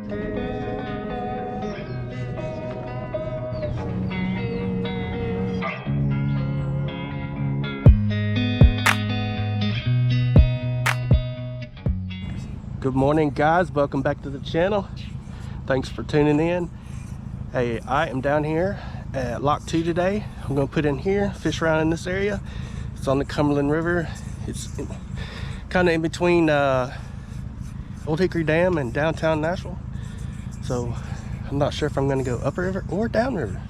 Good morning, guys. Welcome back to the channel. Thanks for tuning in. Hey, I am down here at Lock 2 today. I'm gonna put in here, fish around in this area. It's on the Cumberland River. It's kind of in between Old Hickory Dam and downtown Nashville. So I'm not sure if I'm gonna go upriver or downriver.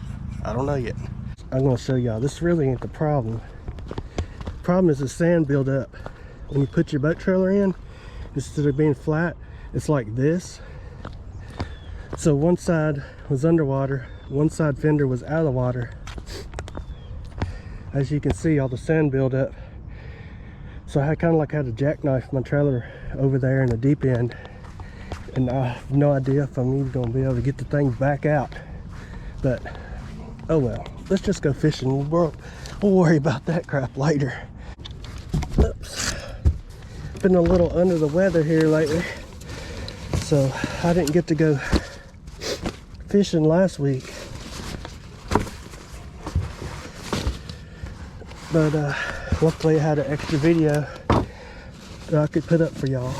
I don't know yet. I'm gonna show y'all. This really ain't the problem. The problem is the sand buildup. When you put your boat trailer in, instead of being flat, it's like this. So one side was underwater, one side fender was out of the water. As you can see, all the sand buildup. So I kind of like had to jackknife my trailer over there in the deep end, and I have no idea if I'm even going to be able to get the thing back out. But oh well, let's just go fishing. We'll worry about that crap later. Oops. Been a little under the weather here lately, so I didn't get to go fishing last week, but luckily I had an extra video that I could put up for y'all.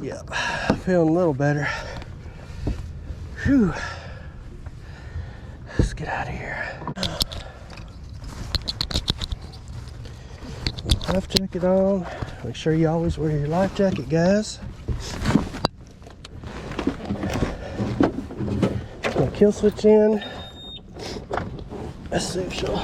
Yep, feeling a little better. Whew. Let's get out of here. Life jacket on. Make sure you always wear your life jacket, guys. My kill switch in. Let's see if she'll.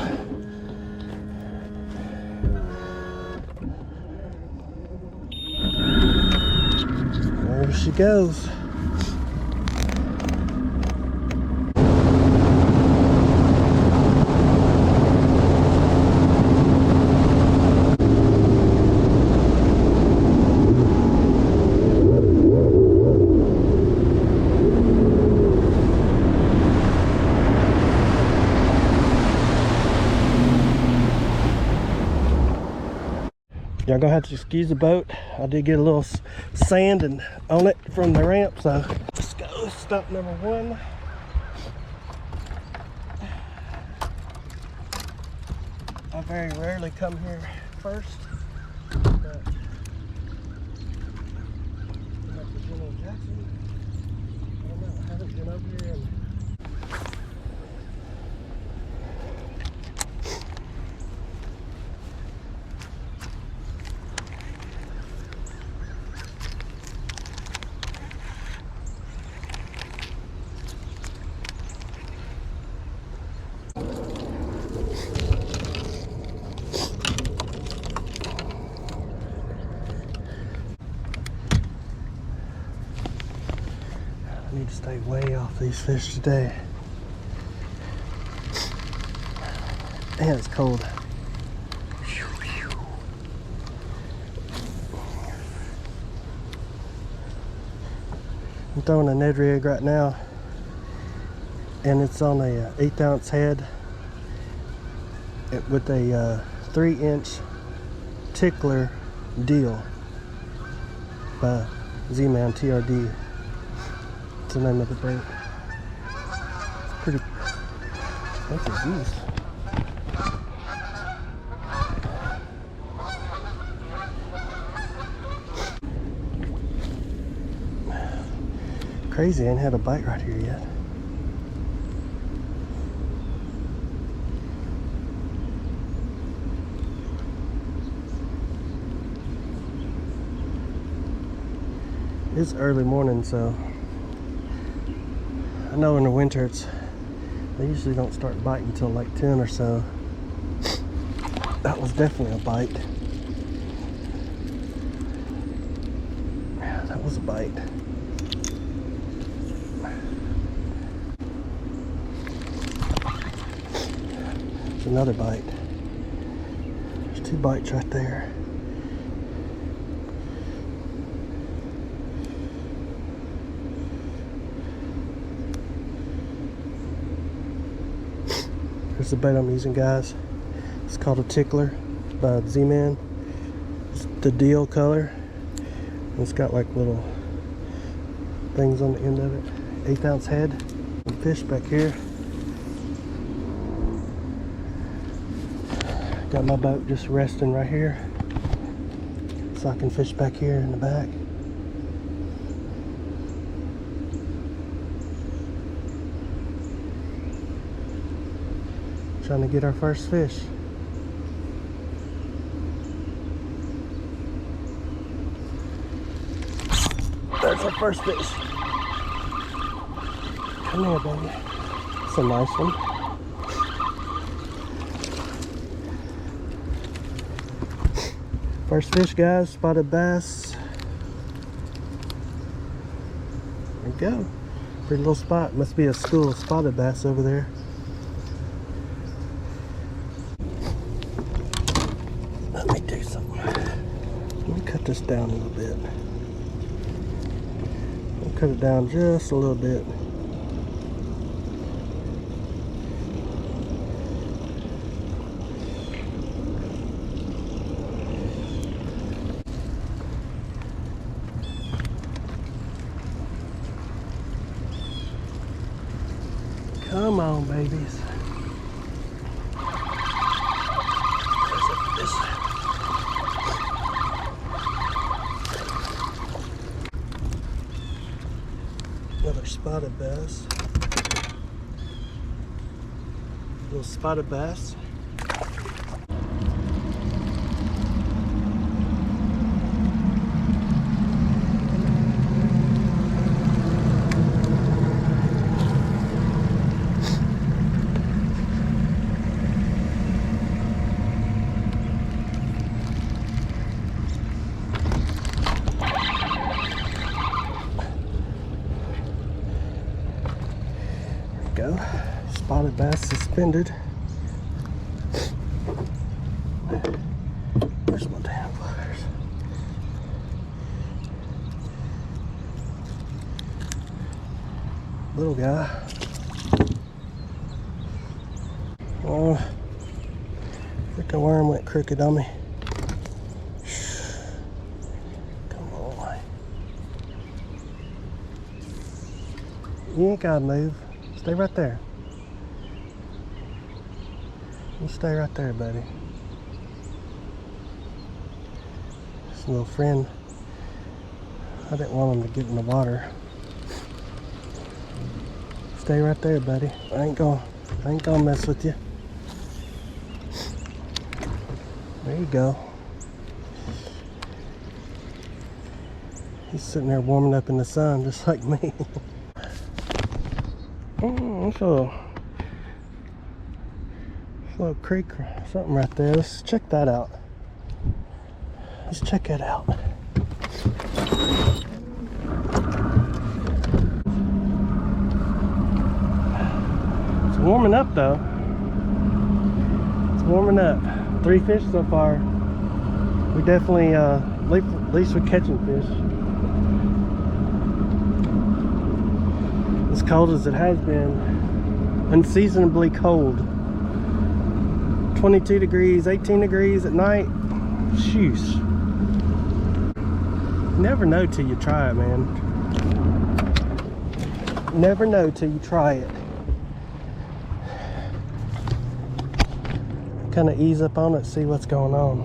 There she goes. Y'all gonna have to excuse the boat. I did get a little sand on it from the ramp, so let's go. Stop number one. I very rarely come here first, but I'm up to General Jackson. I don't know, I haven't been over here in I need to stay way off these fish today. Man, it's cold. I'm throwing a Ned rig right now, and it's on a 1/8 ounce head with a 3-inch tickler deal by Z-Man TRD. That's the name of the bait. It's pretty. That's a beast. Crazy, I ain't had a bite right here yet. It's early morning, so I know in the winter they usually don't start biting until like 10 or so. That was definitely a bite. Yeah, that was a bite. It's another bite. There's 2 bites right there. Here's the bait I'm using, guys. It's called a tickler by Z-Man. It's the deal color. It's got like little things on the end of it. 1/8 ounce head. Fish back here. Got my boat just resting right here, so I can fish back here in the back. Trying to get our first fish. There's our first fish. Come here, baby. It's a nice one. First fish, guys. Spotted bass. There we go. Pretty little spot. Must be a school of spotted bass over there. Let me do something. Let me cut this down a little bit. I'll cut it down just a little bit. Come on, babies. Another spotted bass. Little spotted bass. Go. Spotted bass suspended. Where's my damn pliers? Little guy. Oh, I think the worm went crooked on me. Come on. You ain't gotta move. Stay right there. You stay right there, buddy. This little friend, I didn't want him to get in the water. Stay right there, buddy. I ain't gonna mess with you. There you go. He's sitting there warming up in the sun just like me. There's a little creek or something right there. Let's check that out. Let's check it out. It's warming up though. It's warming up. 3 fish so far. We definitely, at least we're catching fish. As cold as it has been, unseasonably cold. 22 degrees, 18 degrees at night. Shoes. Never know till you try it, man. Never know till you try it. Kind of ease up on it, see what's going on.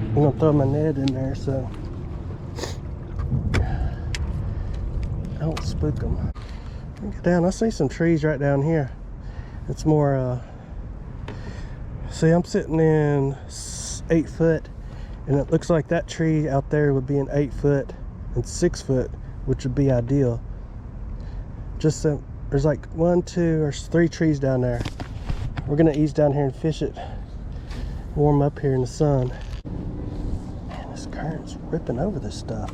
I'm gonna throw my net in there so I don't spook them. Get down. I see some trees right down here. It's more see, I'm sitting in 8 foot, and it looks like that tree out there would be an 8 foot and 6 foot, which would be ideal. Just there's like 1, 2, or 3 trees down there. We're gonna ease down here and fish it, warm up here in the sun. Man, this current's ripping over this stuff.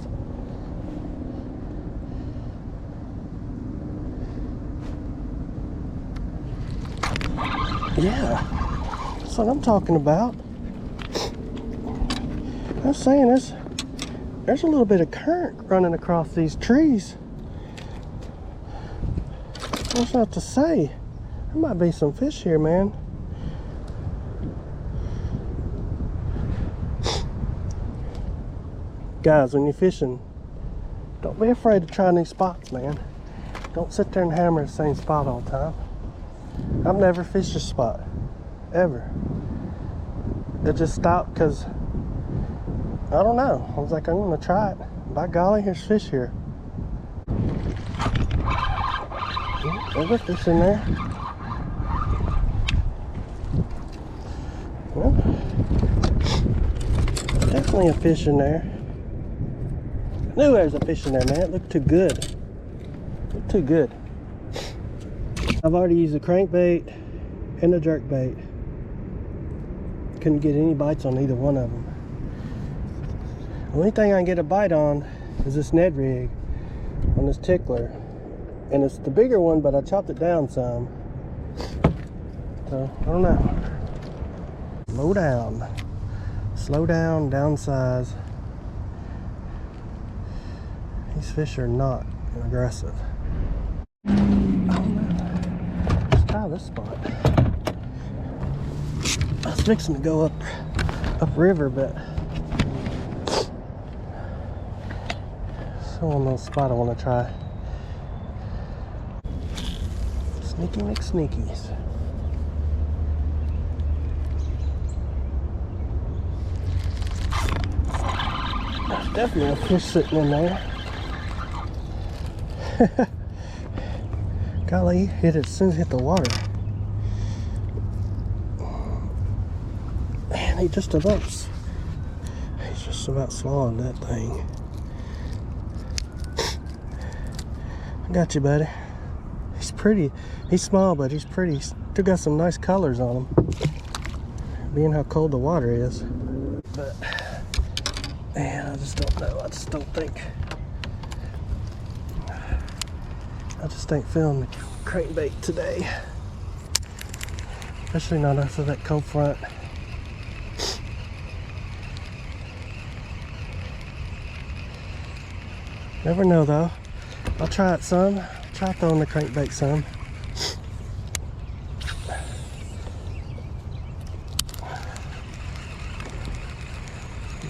Yeah, that's what I'm talking about. I was saying there's a little bit of current running across these trees. What's not to say? There might be some fish here, man. Guys, when you're fishing, Don't be afraid to try new spots, man. Don't sit there and hammer the same spot all the time. I've never fished a spot, ever. It just stopped because, I don't know. I was like, I'm gonna try it. By golly, here's fish here. There's a fish in there. Well, definitely a fish in there. I knew there was a fish in there, man. It looked too good. Looked too good. I've already used the crankbait and the jerkbait. Couldn't get any bites on either one of them. The only thing I can get a bite on is this Ned rig on this tickler. And it's the bigger one, but I chopped it down some. So, I don't know. Slow down. Slow down, downsize. These fish are not aggressive. I don't know. Let's try this spot. I was fixing to go upriver, but still one little spot I want to try. Sneaky McSneakies. There's definitely a fish sitting in there. Golly, he hit it as soon as it hit the water. Man, he's just about swallowing that thing. I got you, buddy. He's pretty. He's small, but he's pretty. He's still got some nice colors on him, being how cold the water is. But man, I just don't know. I just ain't feeling the crankbait today, especially not after that cold front. Never know though. I'll try it some. Try throwing the crankbait some.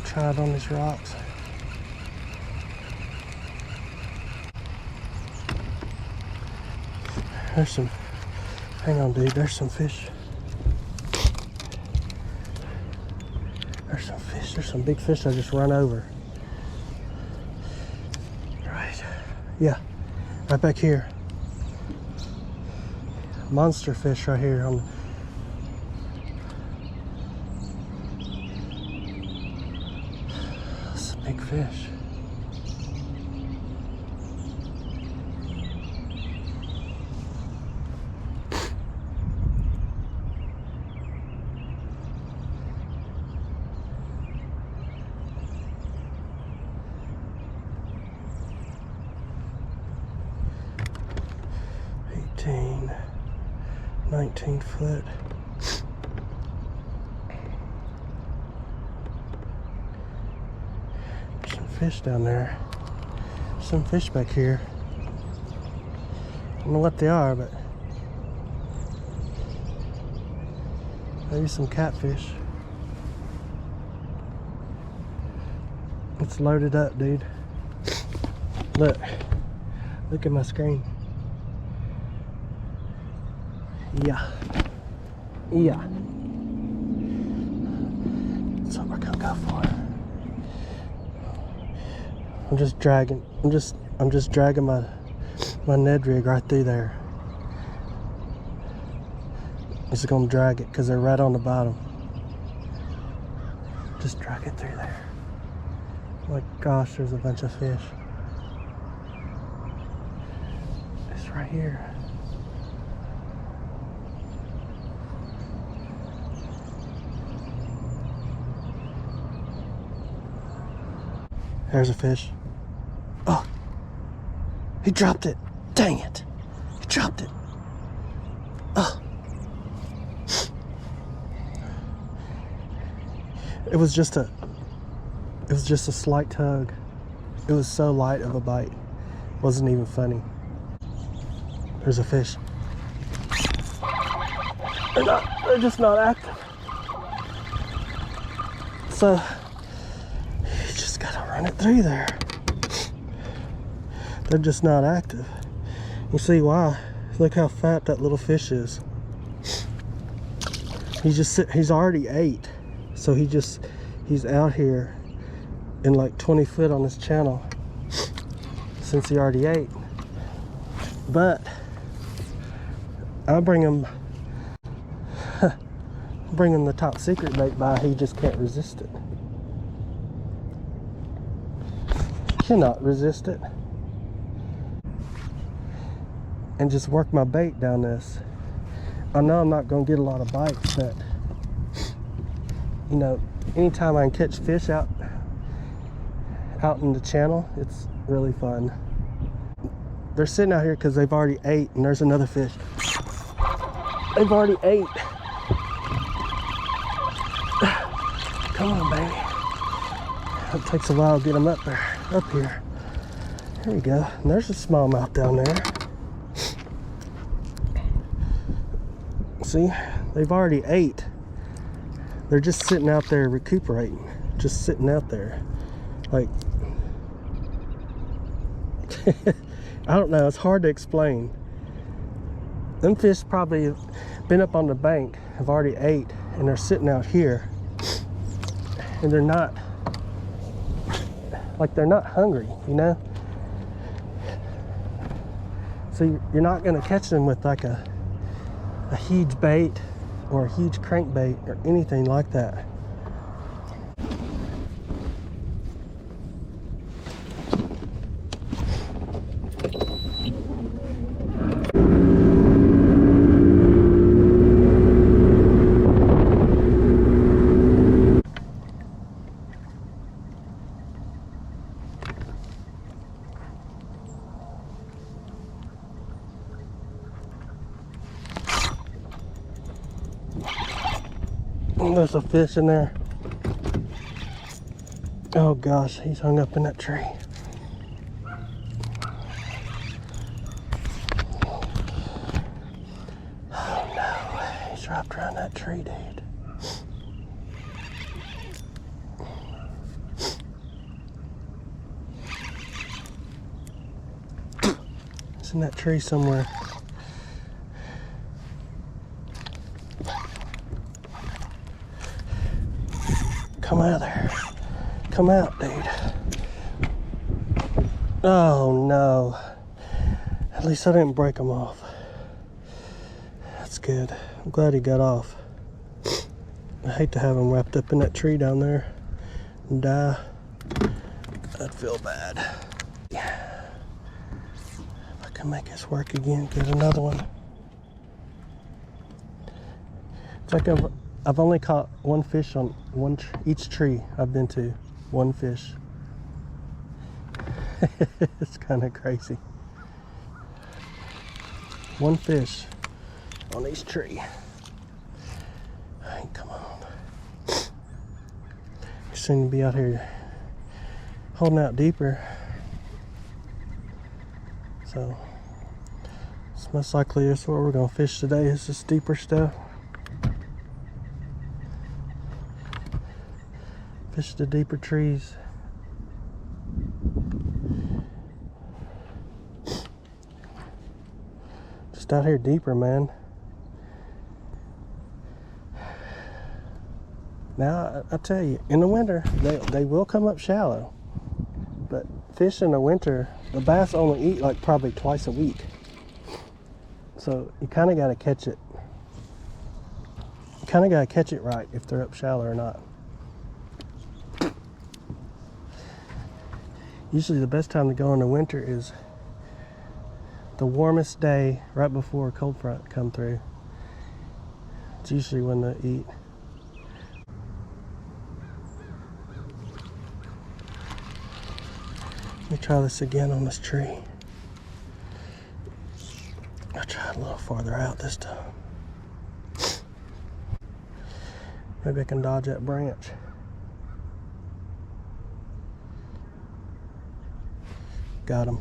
Try it on these rocks. There's some, hang on dude, there's some fish. There's some fish, there's some big fish I just run over. Right, yeah, right back here. Monster fish right here on that's a big fish. $18, 19 foot. Some fish down there. Some fish back here. I don't know what they are, but maybe some catfish. It's loaded up, dude. Look at my screen. Yeah. That's what we're gonna go for. I'm just dragging my Ned rig right through there. Just gonna drag it because they're right on the bottom. Just drag it through there. My gosh, there's a bunch of fish. It's right here. There's a fish. Oh, he dropped it. Dang it. He dropped it. Oh. It was just a slight tug. It was so light of a bite. It wasn't even funny. There's a fish. They're just not active. So, you just gotta run it through there. They're just not active. You see why? Look how fat that little fish is. He's already ate. So he's out here in like 20 foot on this channel since he already ate. But I'll bring him the top secret bait by. He just can't resist it. Cannot resist it. And just work my bait down this. I know I'm not gonna get a lot of bites, but you know, anytime I can catch fish out in the channel, it's really fun. They're sitting out here because they've already ate, and there's another fish. They've already ate. Come on, baby. It takes a while to get them up here. There you go. And there's a smallmouth down there. See, they've already ate. They're just sitting out there recuperating. Just sitting out there. Like, I don't know, it's hard to explain. Them fish probably have been up on the bank, have already ate, and they're sitting out here. And they're not, like, they're not hungry, you know? So you're not gonna catch them with like a huge bait or a huge crankbait or anything like that. There's a fish in there. Oh gosh, he's hung up in that tree. Oh no, he's wrapped around that tree, dude. It's in that tree somewhere. Come out of there. Come out, dude. Oh no. At least I didn't break him off. That's good. I'm glad he got off. I hate to have him wrapped up in that tree down there and die. I'd feel bad. Yeah. If I can make this work again, get another one. It's like I've only caught one fish on each tree I've been to. One fish. It's kind of crazy. One fish on each tree. Hey, come on. You seem to be out here holding out deeper. So it's most likely that's what we're gonna fish today, is this deeper stuff. Fish the deeper trees. Just out here deeper, man. Now, I tell you, in the winter, they will come up shallow. But fish in the winter, the bass only eat like probably twice a week. So you kind of got to catch it. You kind of got to catch it right if they're up shallow or not. Usually the best time to go in the winter is the warmest day right before a cold front come through. It's usually when they eat. Let me try this again on this tree. I'll try it a little farther out this time. Maybe I can dodge that branch. Got him.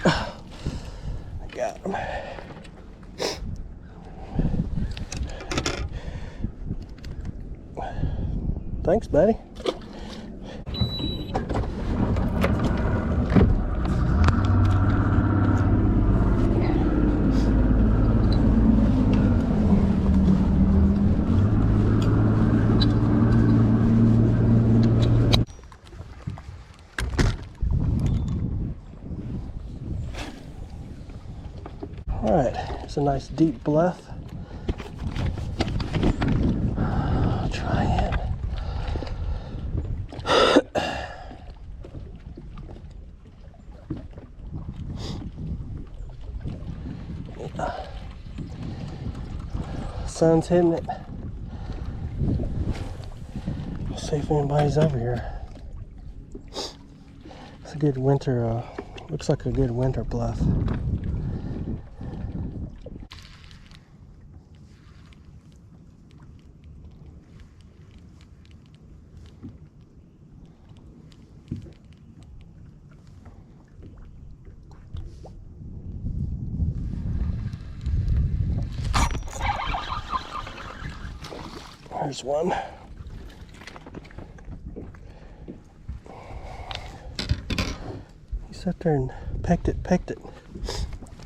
I got him. Thanks, buddy. It's a nice deep bluff. I'll try it. Sun's hitting it. Let's see if anybody's over here. It's a good winter, looks like a good winter bluff. There's one. He sat there and pecked it.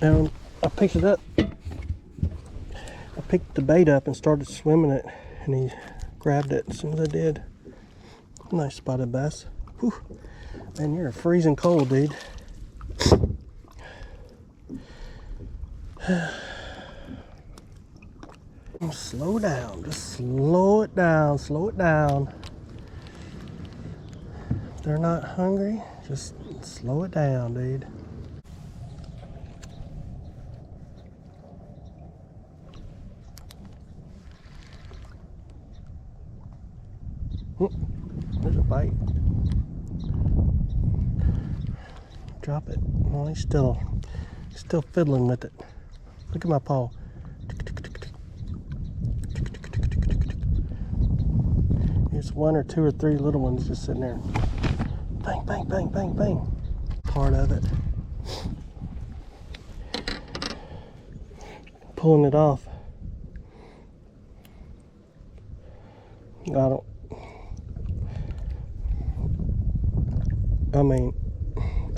And I picked it up. I picked the bait up and started swimming it, and he grabbed it as soon as I did. Nice spotted bass. Whew. Man, you're freezing cold, dude. Slow down, just slow it down, If they're not hungry, just slow it down, dude. There's a bite. Drop it. Well, he's still fiddling with it. Look at my paw. There's one or two or three little ones just sitting there. Bang, bang, bang, bang, bang. Part of it. Pulling it off. I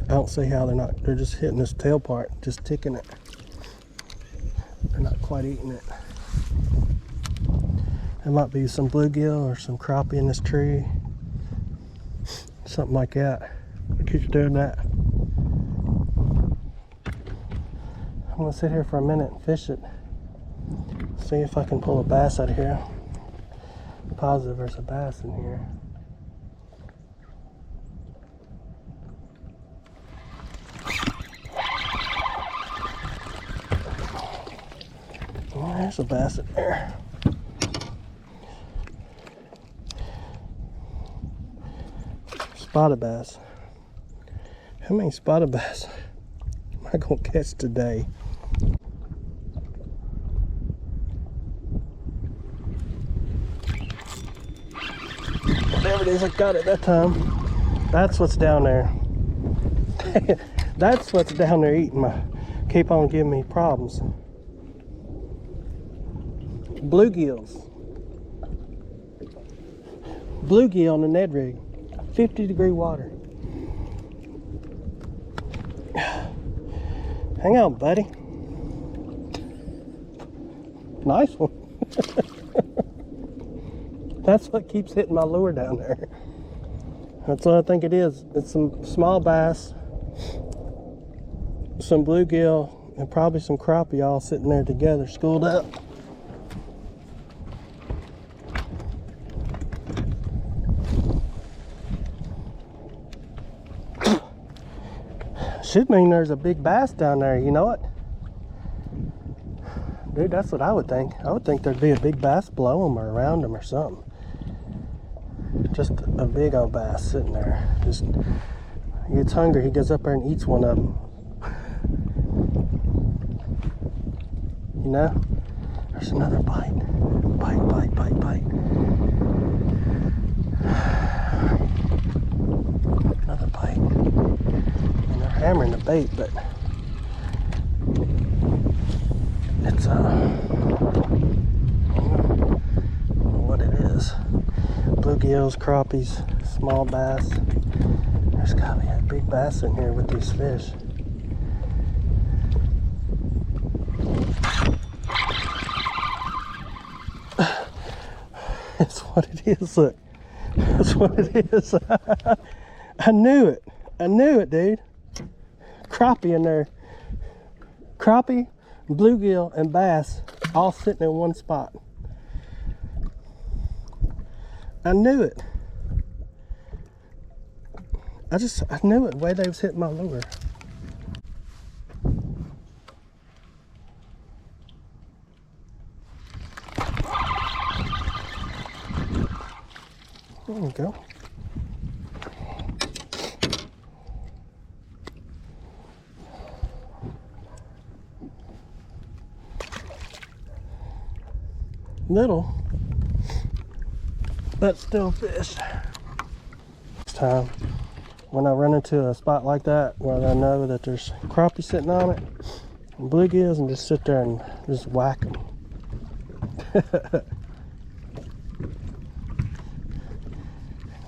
don't see how they're just hitting this tail part, just ticking it. They're not quite eating it. There might be some bluegill or some crappie in this tree. Something like that. What keeps doing that? I'm gonna sit here for a minute and fish it. See if I can pull a bass out of here. I'm positive there's a bass in here. Oh, there's a bass in there. Spotted bass. How many spotted bass am I gonna catch today? Whatever it is, I got it that time. That's what's down there. That's what's down there eating keep on giving me problems. Bluegills. Bluegill on the Ned rig. 50-degree water. Hang on, buddy. Nice one. That's what keeps hitting my lure down there. That's what I think it is. It's some small bass, some bluegill, and probably some crappie all sitting there together, schooled up. Should mean there's a big bass down there, you know it? Dude, that's what I would think. I would think there'd be a big bass below them or around them or something. Just a big old bass sitting there. Just, he gets hungry, he goes up there and eats one of them. You know? There's another bite. Bite. Another bite. And they're hammering the bait, but it's I don't know what it is. Bluegills, crappies, small bass. There's gotta be a big bass in here with these fish. That's what it is, look. That's what it is. I knew it, dude. Crappie in there. Crappie, bluegill and bass all sitting in one spot. I knew it. I knew it the way they was hitting my lure. There we go. Little, but still fish. Next time, when I run into a spot like that where I know that there's crappie sitting on it, and bluegills, and just sit there and just whack them.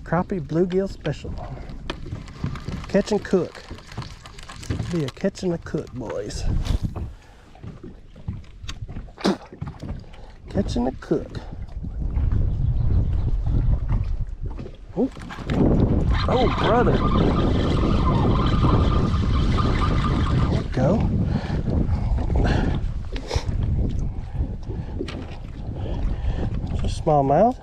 Crappie bluegill special. Catch and cook. Be a catch and a cook, boys. Catch and a cook. Oh, oh, brother. There we go. Just smallmouth.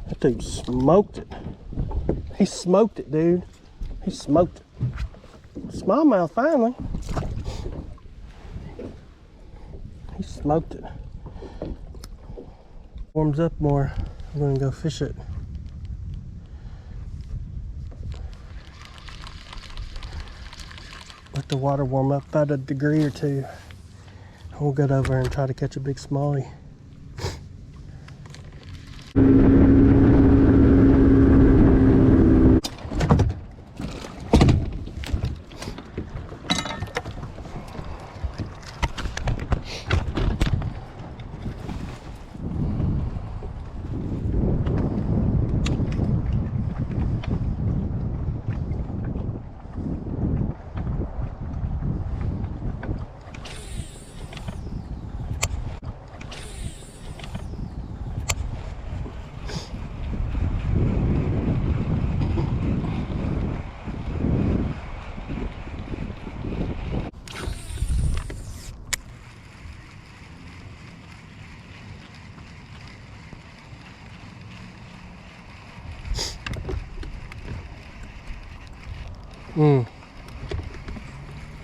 That dude smoked it. He smoked it, dude. He smoked it. Smallmouth finally. He smoked it. Warms up more, I'm gonna go fish it. Let the water warm up about a degree or two. We'll get over and try to catch a big smallie.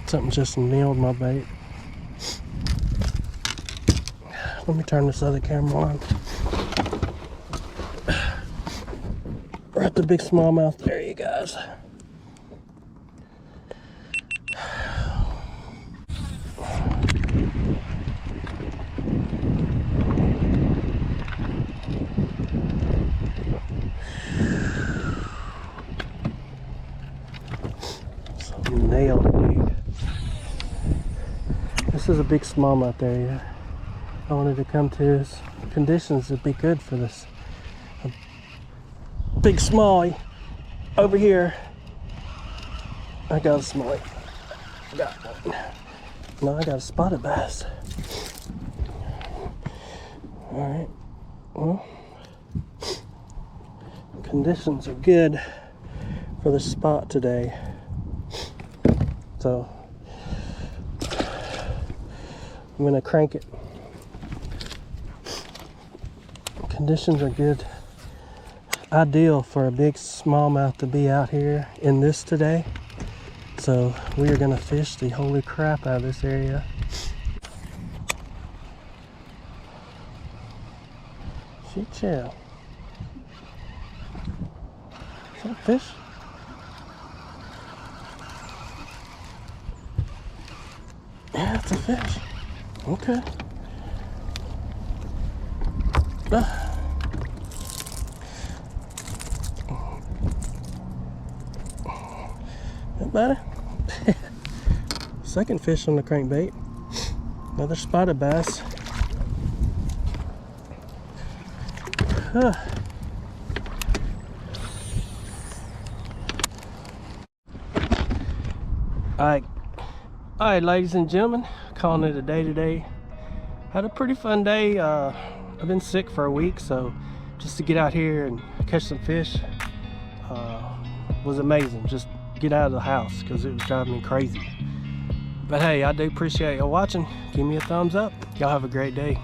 Something just nailed my bait. Let me turn this other camera on. We're at the big smallmouth. There you guys. Nailed it, dude. This is a big smallmouth area. I wanted to come to this. Conditions would be good for this. A big smallie over here. I got a smallie. Got one. No, I got a spotted bass. Alright. Well, conditions are good for the spot today. So I'm gonna crank it. Conditions are good. Ideal for a big smallmouth to be out here in this today. So we are gonna fish the holy crap out of this area. She chill. Is that a fish? Yeah, it's a fish. Okay. That better? Second fish on the crankbait. Another spotted bass. Alright, ladies and gentlemen, calling it a day today. Had a pretty fun day. I've been sick for a week, so just to get out here and catch some fish was amazing. Just get out of the house because it was driving me crazy. But hey, I do appreciate y'all watching. Give me a thumbs up. Y'all have a great day.